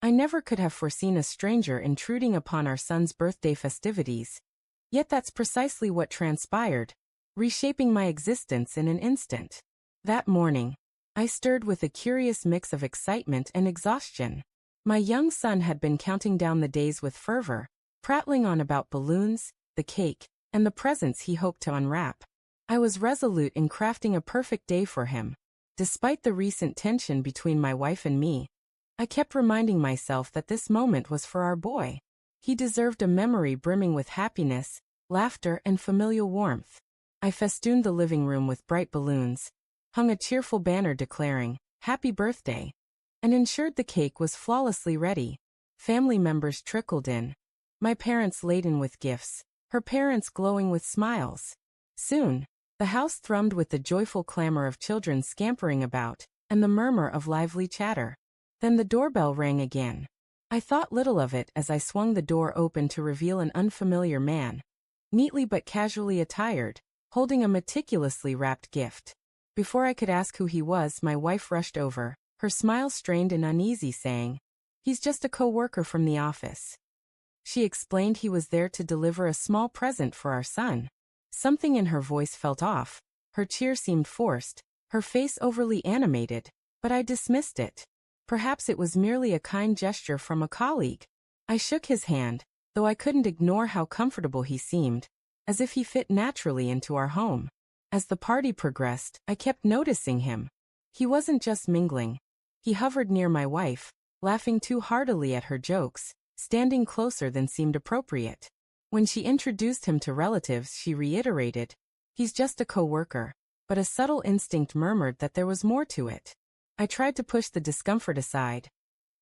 I never could have foreseen a stranger intruding upon our son's birthday festivities. Yet that's precisely what transpired, reshaping my existence in an instant. That morning, I stirred with a curious mix of excitement and exhaustion. My young son had been counting down the days with fervor, prattling on about balloons, the cake, and the presents he hoped to unwrap. I was resolute in crafting a perfect day for him. Despite the recent tension between my wife and me, I kept reminding myself that this moment was for our boy. He deserved a memory brimming with happiness, laughter, and familial warmth. I festooned the living room with bright balloons, hung a cheerful banner declaring, "Happy Birthday," and ensured the cake was flawlessly ready. Family members trickled in, my parents laden with gifts, her parents glowing with smiles. Soon, the house thrummed with the joyful clamor of children scampering about, and the murmur of lively chatter. Then the doorbell rang again. I thought little of it as I swung the door open to reveal an unfamiliar man, neatly but casually attired, holding a meticulously wrapped gift. Before I could ask who he was, my wife rushed over, her smile strained and uneasy, saying, "He's just a co-worker from the office." She explained he was there to deliver a small present for our son. Something in her voice felt off, her cheer seemed forced, her face overly animated, but I dismissed it. Perhaps it was merely a kind gesture from a colleague. I shook his hand, though I couldn't ignore how comfortable he seemed, as if he fit naturally into our home. As the party progressed, I kept noticing him. He wasn't just mingling. He hovered near my wife, laughing too heartily at her jokes, standing closer than seemed appropriate. When she introduced him to relatives, she reiterated, "He's just a co-worker," but a subtle instinct murmured that there was more to it. I tried to push the discomfort aside,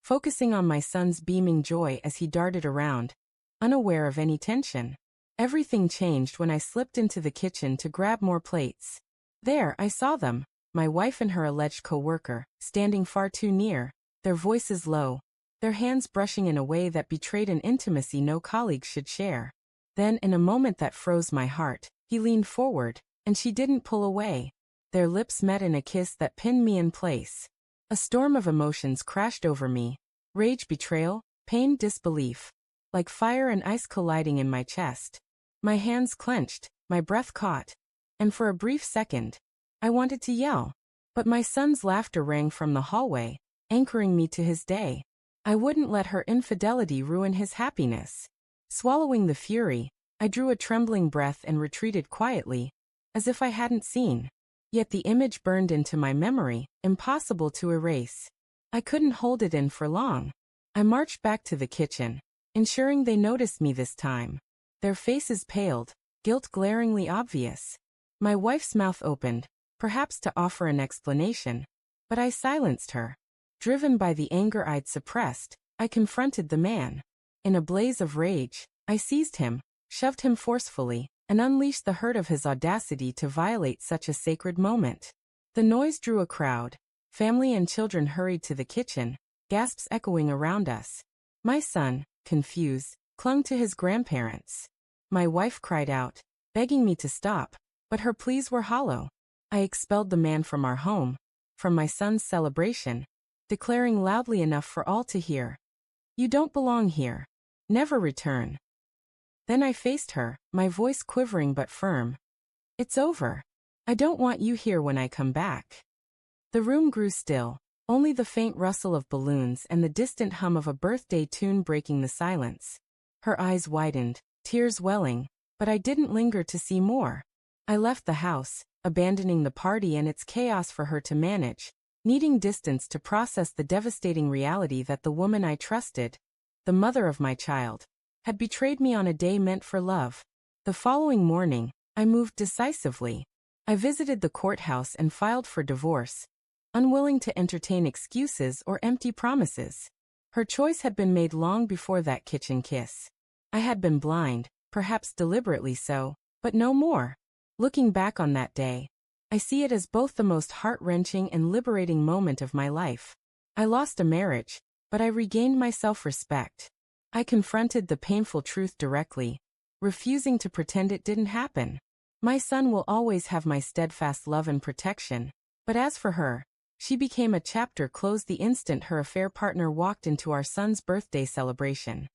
focusing on my son's beaming joy as he darted around, unaware of any tension. Everything changed when I slipped into the kitchen to grab more plates. There, I saw them, my wife and her alleged co-worker, standing far too near, their voices low, their hands brushing in a way that betrayed an intimacy no colleague should share. Then, in a moment that froze my heart, he leaned forward, and she didn't pull away. Their lips met in a kiss that pinned me in place. A storm of emotions crashed over me, rage, betrayal, pain, disbelief, like fire and ice colliding in my chest. My hands clenched, my breath caught, and for a brief second, I wanted to yell. But my son's laughter rang from the hallway, anchoring me to his day. I wouldn't let her infidelity ruin his happiness. Swallowing the fury, I drew a trembling breath and retreated quietly, as if I hadn't seen. Yet the image burned into my memory, impossible to erase. I couldn't hold it in for long. I marched back to the kitchen, ensuring they noticed me this time. Their faces paled, guilt glaringly obvious. My wife's mouth opened, perhaps to offer an explanation, but I silenced her. Driven by the anger I'd suppressed, I confronted the man. In a blaze of rage, I seized him, shoved him forcefully, and unleashed the hurt of his audacity to violate such a sacred moment. The noise drew a crowd. Family and children hurried to the kitchen, gasps echoing around us. My son, confused, clung to his grandparents. My wife cried out, begging me to stop, but her pleas were hollow. I expelled the man from our home, from my son's celebration, declaring loudly enough for all to hear, "You don't belong here. Never return." Then I faced her, my voice quivering but firm. "It's over. I don't want you here when I come back." The room grew still, only the faint rustle of balloons and the distant hum of a birthday tune breaking the silence. Her eyes widened, tears welling, but I didn't linger to see more. I left the house, abandoning the party and its chaos for her to manage, needing distance to process the devastating reality that the woman I trusted, the mother of my child, had betrayed me on a day meant for love. The following morning, I moved decisively. I visited the courthouse and filed for divorce, unwilling to entertain excuses or empty promises. Her choice had been made long before that kitchen kiss. I had been blind, perhaps deliberately so, but no more. Looking back on that day, I see it as both the most heart-wrenching and liberating moment of my life. I lost a marriage, but I regained my self-respect. I confronted the painful truth directly, refusing to pretend it didn't happen. My son will always have my steadfast love and protection, but as for her, She became a chapter closed the instant her affair partner walked into our son's birthday celebration.